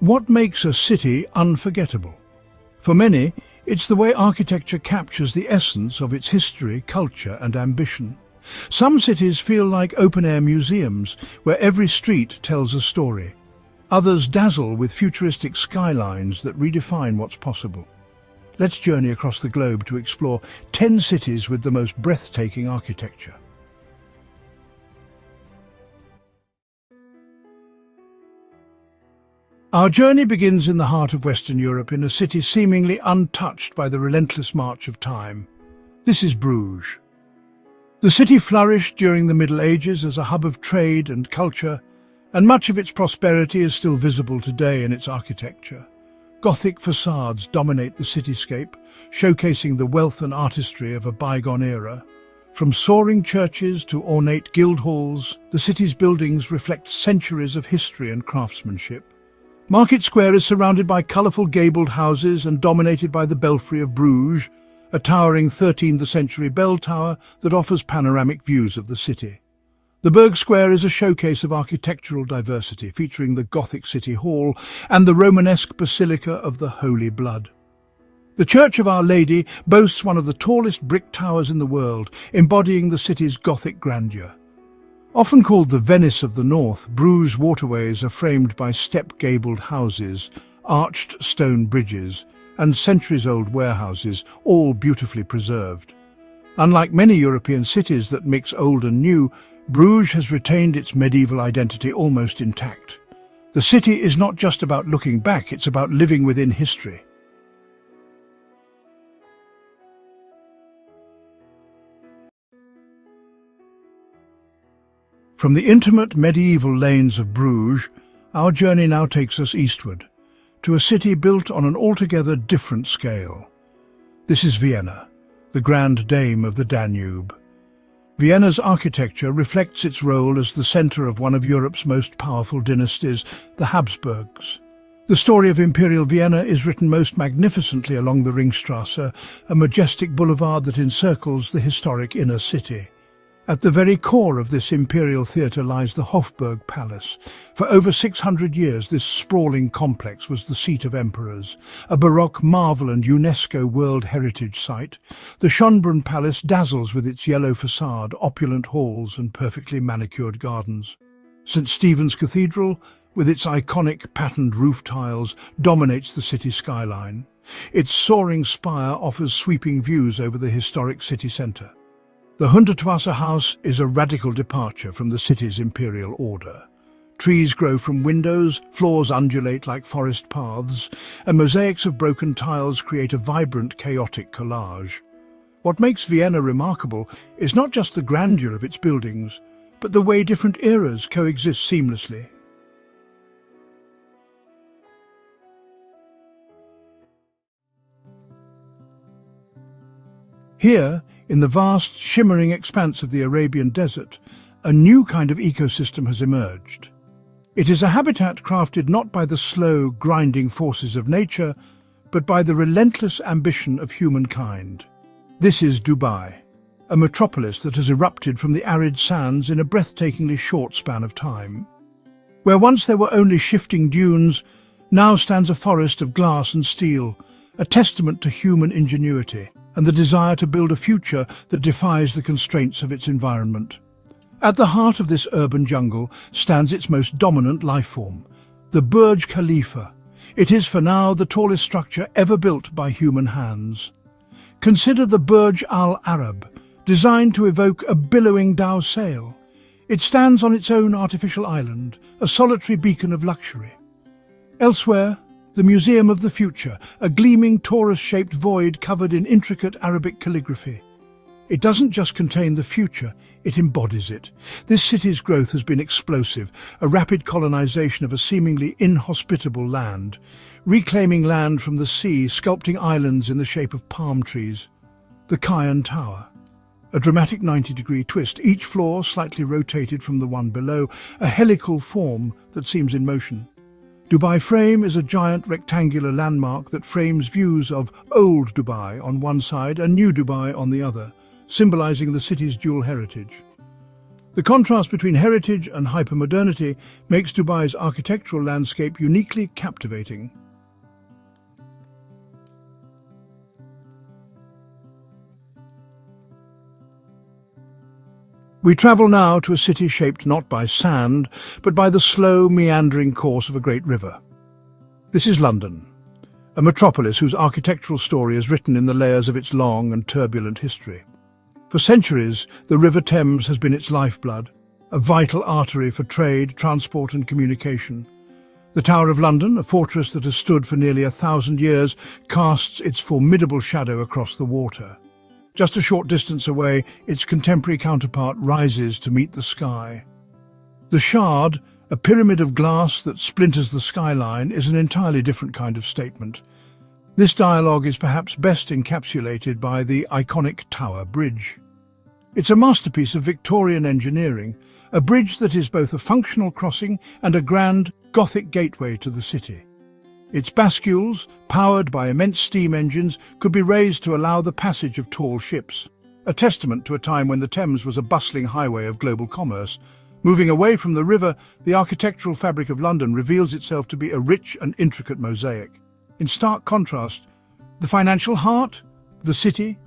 What makes a city unforgettable? For many, it's the way architecture captures the essence of its history, culture and ambition. Some cities feel like open-air museums, where every street tells a story. Others dazzle with futuristic skylines that redefine what's possible. Let's journey across the globe to explore 10 cities with the most breathtaking architecture. Our journey begins in the heart of Western Europe, in a city seemingly untouched by the relentless march of time. This is Bruges. The city flourished during the Middle Ages as a hub of trade and culture, and much of its prosperity is still visible today in its architecture. Gothic facades dominate the cityscape, showcasing the wealth and artistry of a bygone era. From soaring churches to ornate guild halls, the city's buildings reflect centuries of history and craftsmanship. Market Square is surrounded by colourful gabled houses and dominated by the Belfry of Bruges, a towering 13th-century bell tower that offers panoramic views of the city. The Burg Square is a showcase of architectural diversity, featuring the Gothic City Hall and the Romanesque Basilica of the Holy Blood. The Church of Our Lady boasts one of the tallest brick towers in the world, embodying the city's Gothic grandeur. Often called the Venice of the North, Bruges waterways are framed by step-gabled houses, arched stone bridges, and centuries-old warehouses, all beautifully preserved. Unlike many European cities that mix old and new, Bruges has retained its medieval identity almost intact. The city is not just about looking back, it's about living within history. From the intimate medieval lanes of Bruges, our journey now takes us eastward, to a city built on an altogether different scale. This is Vienna, the grand dame of the Danube. Vienna's architecture reflects its role as the centre of one of Europe's most powerful dynasties, the Habsburgs. The story of Imperial Vienna is written most magnificently along the Ringstrasse, a majestic boulevard that encircles the historic inner city. At the very core of this imperial theatre lies the Hofburg Palace. For over 600 years, this sprawling complex was the seat of emperors, a Baroque marvel and UNESCO World Heritage Site. The Schönbrunn Palace dazzles with its yellow facade, opulent halls and perfectly manicured gardens. St. Stephen's Cathedral, with its iconic patterned roof tiles, dominates the city skyline. Its soaring spire offers sweeping views over the historic city centre. The Hundertwasser House is a radical departure from the city's imperial order. Trees grow from windows, floors undulate like forest paths, and mosaics of broken tiles create a vibrant, chaotic collage. What makes Vienna remarkable is not just the grandeur of its buildings, but the way different eras coexist seamlessly. Here, in the vast, shimmering expanse of the Arabian desert, a new kind of ecosystem has emerged. It is a habitat crafted not by the slow, grinding forces of nature, but by the relentless ambition of humankind. This is Dubai, a metropolis that has erupted from the arid sands in a breathtakingly short span of time. Where once there were only shifting dunes, now stands a forest of glass and steel, a testament to human ingenuity and the desire to build a future that defies the constraints of its environment. At the heart of this urban jungle stands its most dominant life form, the Burj Khalifa. It is for now the tallest structure ever built by human hands. Consider the Burj Al Arab, designed to evoke a billowing dhow sail. It stands on its own artificial island, a solitary beacon of luxury. Elsewhere, the Museum of the Future, a gleaming torus-shaped void covered in intricate Arabic calligraphy. It doesn't just contain the future, it embodies it. This city's growth has been explosive, a rapid colonization of a seemingly inhospitable land, reclaiming land from the sea, sculpting islands in the shape of palm trees. The Cayenne Tower, a dramatic 90-degree twist, each floor slightly rotated from the one below, a helical form that seems in motion. Dubai Frame is a giant rectangular landmark that frames views of old Dubai on one side and new Dubai on the other, symbolizing the city's dual heritage. The contrast between heritage and hypermodernity makes Dubai's architectural landscape uniquely captivating. We travel now to a city shaped not by sand, but by the slow, meandering course of a great river. This is London, a metropolis whose architectural story is written in the layers of its long and turbulent history. For centuries, the River Thames has been its lifeblood, a vital artery for trade, transport and communication. The Tower of London, a fortress that has stood for nearly 1,000 years, casts its formidable shadow across the water. Just a short distance away, its contemporary counterpart rises to meet the sky. The Shard, a pyramid of glass that splinters the skyline, is an entirely different kind of statement. This dialogue is perhaps best encapsulated by the iconic Tower Bridge. It's a masterpiece of Victorian engineering, a bridge that is both a functional crossing and a grand, Gothic gateway to the city. Its bascules, powered by immense steam engines, could be raised to allow the passage of tall ships, a testament to a time when the Thames was a bustling highway of global commerce. Moving away from the river, the architectural fabric of London reveals itself to be a rich and intricate mosaic. In stark contrast, the financial heart, the city,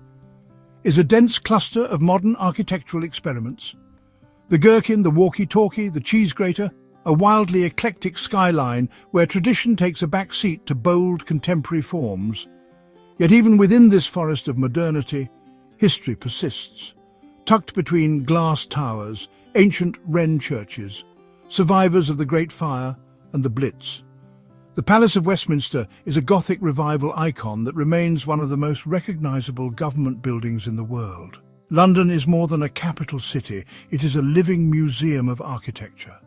is a dense cluster of modern architectural experiments. The gherkin, the walkie-talkie, the cheese grater, a wildly eclectic skyline where tradition takes a back seat to bold contemporary forms. Yet even within this forest of modernity, history persists. Tucked between glass towers, ancient Wren churches, survivors of the Great Fire and the Blitz. The Palace of Westminster is a Gothic revival icon that remains one of the most recognisable government buildings in the world. London is more than a capital city, it is a living museum of architecture.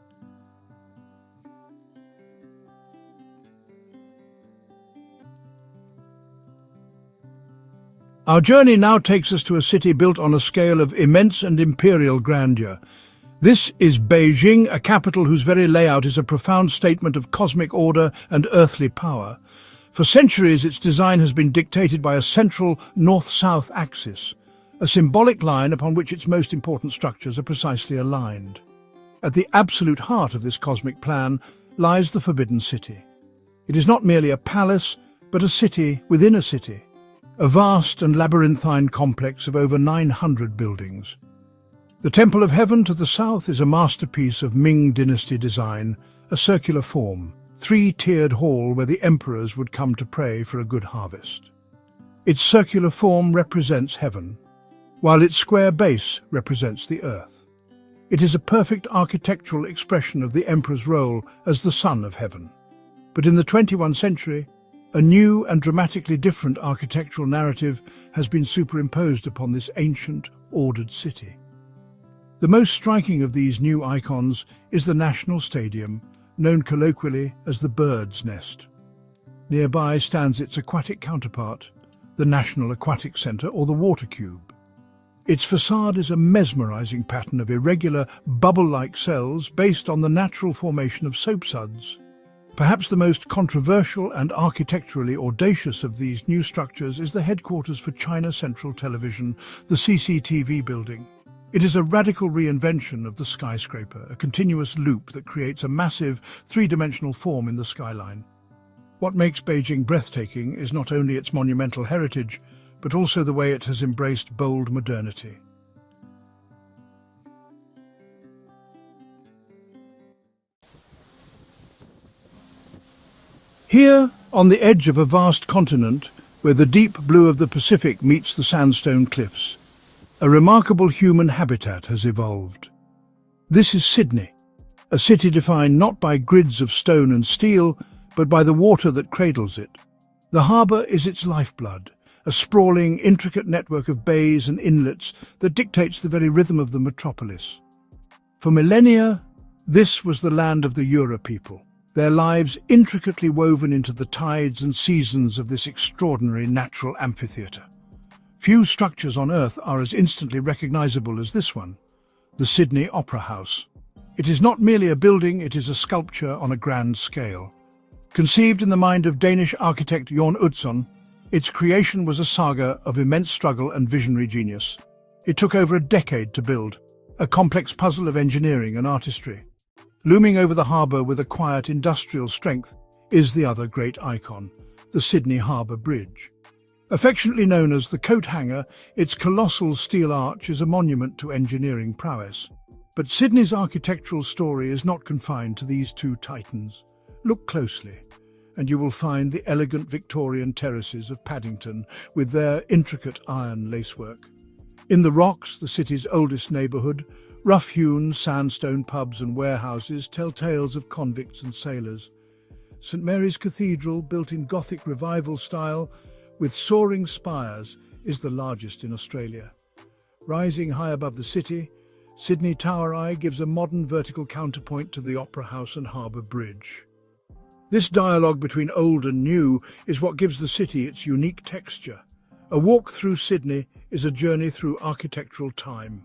Our journey now takes us to a city built on a scale of immense and imperial grandeur. This is Beijing, a capital whose very layout is a profound statement of cosmic order and earthly power. For centuries, its design has been dictated by a central north-south axis, a symbolic line upon which its most important structures are precisely aligned. At the absolute heart of this cosmic plan lies the Forbidden City. It is not merely a palace, but a city within a city. A vast and labyrinthine complex of over 900 buildings. The Temple of Heaven to the south is a masterpiece of Ming dynasty design, a circular form, three-tiered hall where the emperors would come to pray for a good harvest. Its circular form represents heaven, while its square base represents the earth. It is a perfect architectural expression of the emperor's role as the son of heaven. But in the 21st century, a new and dramatically different architectural narrative has been superimposed upon this ancient, ordered city. The most striking of these new icons is the National Stadium, known colloquially as the Bird's Nest. Nearby stands its aquatic counterpart, the National Aquatic Centre or the Water Cube. Its facade is a mesmerizing pattern of irregular, bubble-like cells based on the natural formation of soapsuds. Perhaps the most controversial and architecturally audacious of these new structures is the headquarters for China Central Television, the CCTV building. It is a radical reinvention of the skyscraper, a continuous loop that creates a massive, three-dimensional form in the skyline. What makes Beijing breathtaking is not only its monumental heritage, but also the way it has embraced bold modernity. Here, on the edge of a vast continent, where the deep blue of the Pacific meets the sandstone cliffs, a remarkable human habitat has evolved. This is Sydney, a city defined not by grids of stone and steel, but by the water that cradles it. The harbour is its lifeblood, a sprawling, intricate network of bays and inlets that dictates the very rhythm of the metropolis. For millennia, this was the land of the Eura people, their lives intricately woven into the tides and seasons of this extraordinary natural amphitheatre. Few structures on Earth are as instantly recognisable as this one, the Sydney Opera House. It is not merely a building, it is a sculpture on a grand scale. Conceived in the mind of Danish architect Jørn Utzon, its creation was a saga of immense struggle and visionary genius. It took over a decade to build, a complex puzzle of engineering and artistry. Looming over the harbour with a quiet industrial strength is the other great icon, the Sydney Harbour Bridge. Affectionately known as the coat hanger, its colossal steel arch is a monument to engineering prowess. But Sydney's architectural story is not confined to these two titans. Look closely, and you will find the elegant Victorian terraces of Paddington with their intricate iron lacework. In the Rocks, the city's oldest neighbourhood, rough-hewn sandstone pubs and warehouses tell tales of convicts and sailors. St Mary's Cathedral, built in Gothic Revival style, with soaring spires, is the largest in Australia. Rising high above the city, Sydney Tower Eye gives a modern vertical counterpoint to the Opera House and Harbour Bridge. This dialogue between old and new is what gives the city its unique texture. A walk through Sydney is a journey through architectural time.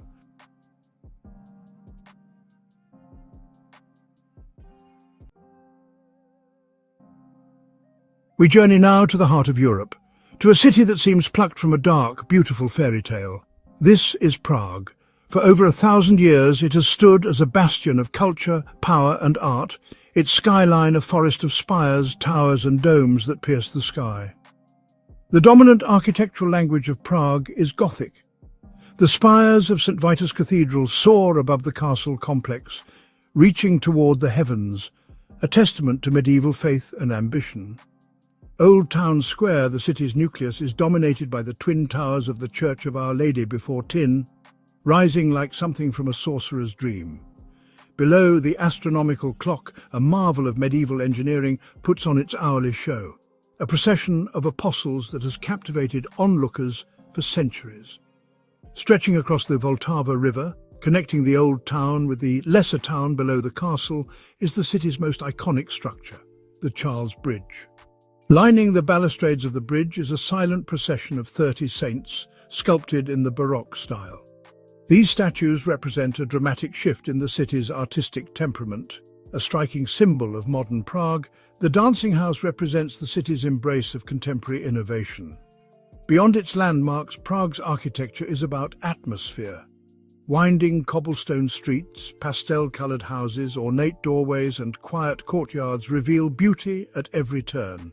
We journey now to the heart of Europe, to a city that seems plucked from a dark, beautiful fairy tale. This is Prague. For over 1,000 years it has stood as a bastion of culture, power and art, its skyline a forest of spires, towers and domes that pierce the sky. The dominant architectural language of Prague is Gothic. The spires of St Vitus Cathedral soar above the castle complex, reaching toward the heavens, a testament to medieval faith and ambition. Old Town Square, the city's nucleus, is dominated by the twin towers of the Church of Our Lady before Tin, rising like something from a sorcerer's dream. Below, the astronomical clock, a marvel of medieval engineering, puts on its hourly show, a procession of apostles that has captivated onlookers for centuries. Stretching across the Vltava River, connecting the old town with the lesser town below the castle, is the city's most iconic structure, the Charles Bridge. Lining the balustrades of the bridge is a silent procession of 30 saints, sculpted in the Baroque style. These statues represent a dramatic shift in the city's artistic temperament. A striking symbol of modern Prague, the dancing house represents the city's embrace of contemporary innovation. Beyond its landmarks, Prague's architecture is about atmosphere. Winding cobblestone streets, pastel-coloured houses, ornate doorways and quiet courtyards reveal beauty at every turn.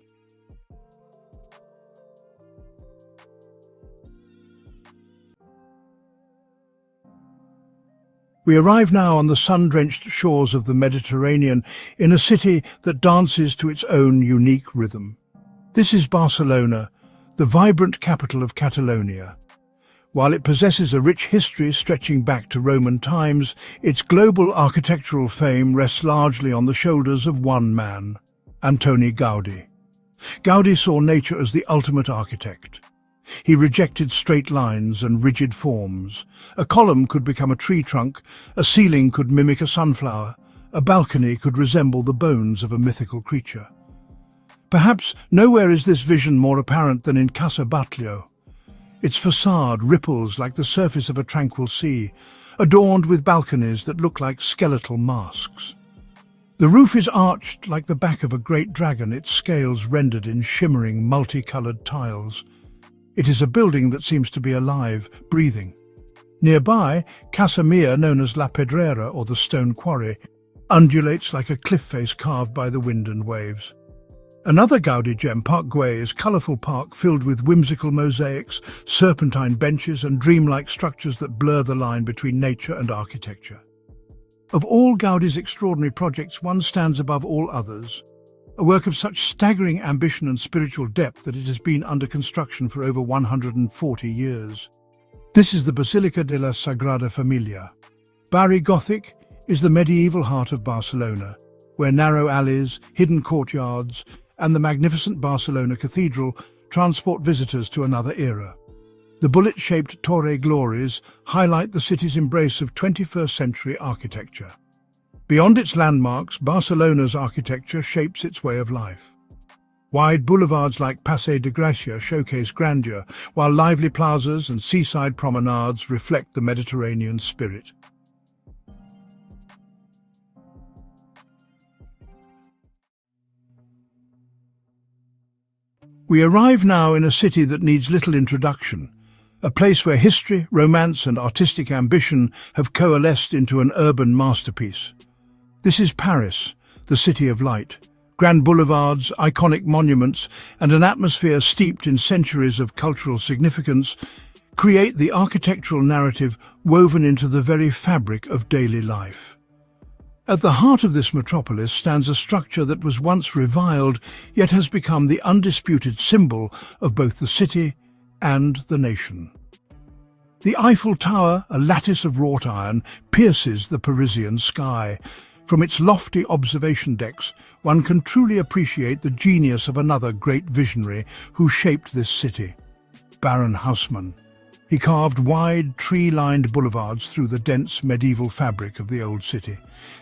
We arrive now on the sun-drenched shores of the Mediterranean in a city that dances to its own unique rhythm. This is Barcelona, the vibrant capital of Catalonia. While it possesses a rich history stretching back to Roman times, its global architectural fame rests largely on the shoulders of one man, Antoni Gaudí. Gaudí saw nature as the ultimate architect. He rejected straight lines and rigid forms. A column could become a tree trunk, a ceiling could mimic a sunflower, a balcony could resemble the bones of a mythical creature. Perhaps nowhere is this vision more apparent than in Casa Batlló. Its facade ripples like the surface of a tranquil sea, adorned with balconies that look like skeletal masks. The roof is arched like the back of a great dragon, its scales rendered in shimmering, multicoloured tiles. It is a building that seems to be alive, breathing. Nearby, Casa Mia, known as La Pedrera, or the Stone Quarry, undulates like a cliff face carved by the wind and waves. Another Gaudí gem, Park Güell, is a colourful park filled with whimsical mosaics, serpentine benches and dreamlike structures that blur the line between nature and architecture. Of all Gaudí's extraordinary projects, one stands above all others. A work of such staggering ambition and spiritual depth that it has been under construction for over 140 years. This is the Basilica de la Sagrada Familia. Barri Gothic is the medieval heart of Barcelona, where narrow alleys, hidden courtyards, and the magnificent Barcelona Cathedral transport visitors to another era. The bullet-shaped Torre Glories highlight the city's embrace of 21st century architecture. Beyond its landmarks, Barcelona's architecture shapes its way of life. Wide boulevards like Passeig de Gràcia showcase grandeur, while lively plazas and seaside promenades reflect the Mediterranean spirit. We arrive now in a city that needs little introduction, a place where history, romance and artistic ambition have coalesced into an urban masterpiece. This is Paris, the city of light. Grand boulevards, iconic monuments, and an atmosphere steeped in centuries of cultural significance create the architectural narrative woven into the very fabric of daily life. At the heart of this metropolis stands a structure that was once reviled, yet has become the undisputed symbol of both the city and the nation. The Eiffel Tower, a lattice of wrought iron, pierces the Parisian sky. From its lofty observation decks, one can truly appreciate the genius of another great visionary who shaped this city, Baron Haussmann. He carved wide, tree-lined boulevards through the dense medieval fabric of the old city.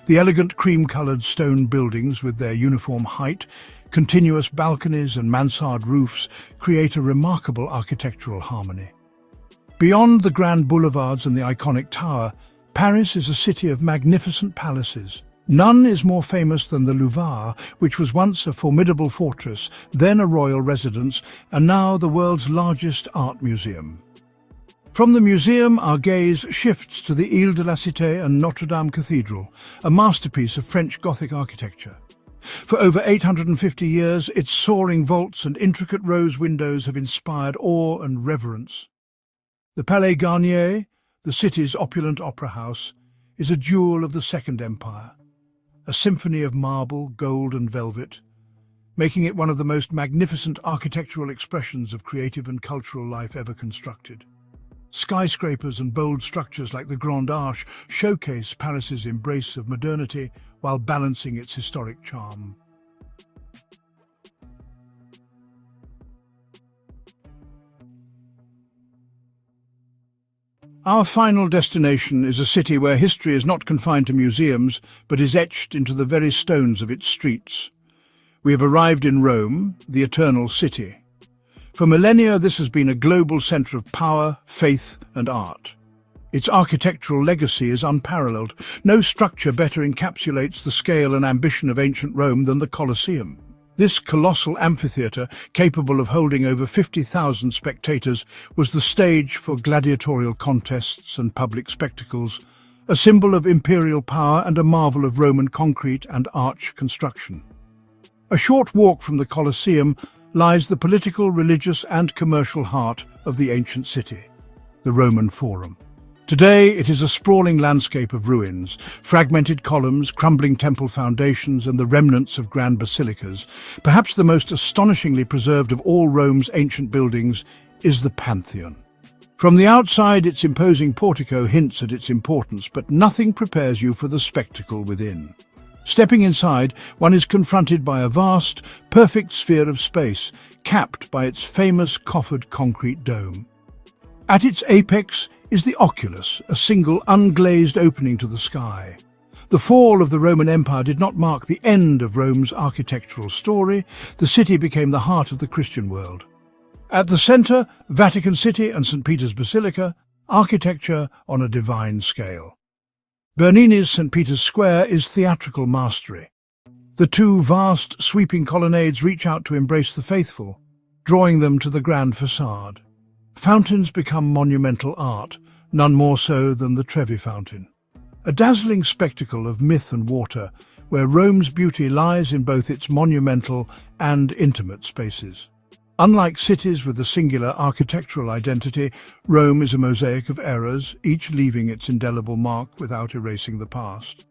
The elegant cream-coloured stone buildings with their uniform height, continuous balconies and mansard roofs create a remarkable architectural harmony. Beyond the grand boulevards and the iconic tower, Paris is a city of magnificent palaces. None is more famous than the Louvre, which was once a formidable fortress, then a royal residence, and now the world's largest art museum. From the museum, our gaze shifts to the Ile de la Cité and Notre Dame Cathedral, a masterpiece of French Gothic architecture. For over 850 years, its soaring vaults and intricate rose windows have inspired awe and reverence. The Palais Garnier, the city's opulent opera house, is a jewel of the Second Empire, a symphony of marble, gold and velvet, making it one of the most magnificent architectural expressions of creative and cultural life ever constructed. Skyscrapers and bold structures like the Grand Arch showcase Paris's embrace of modernity while balancing its historic charm. Our final destination is a city where history is not confined to museums, but is etched into the very stones of its streets. We have arrived in Rome, the Eternal City. For millennia, this has been a global centre of power, faith and art. Its architectural legacy is unparalleled. No structure better encapsulates the scale and ambition of ancient Rome than the Colosseum. This colossal amphitheatre, capable of holding over 50,000 spectators, was the stage for gladiatorial contests and public spectacles, a symbol of imperial power and a marvel of Roman concrete and arch construction. A short walk from the Colosseum lies the political, religious and commercial heart of the ancient city, the Roman Forum. Today it is a sprawling landscape of ruins, fragmented columns, crumbling temple foundations and the remnants of grand basilicas. Perhaps the most astonishingly preserved of all Rome's ancient buildings is the Pantheon. From the outside, its imposing portico hints at its importance, but nothing prepares you for the spectacle within. Stepping inside, one is confronted by a vast, perfect sphere of space, capped by its famous coffered concrete dome. At its apex is the oculus, a single unglazed opening to the sky. The fall of the Roman Empire did not mark the end of Rome's architectural story. The city became the heart of the Christian world. At the centre, Vatican City and St. Peter's Basilica, architecture on a divine scale. Bernini's St. Peter's Square is theatrical mastery. The two vast, sweeping colonnades reach out to embrace the faithful, drawing them to the grand facade. Fountains become monumental art, none more so than the Trevi Fountain. A dazzling spectacle of myth and water, where Rome's beauty lies in both its monumental and intimate spaces. Unlike cities with a singular architectural identity, Rome is a mosaic of eras, each leaving its indelible mark without erasing the past.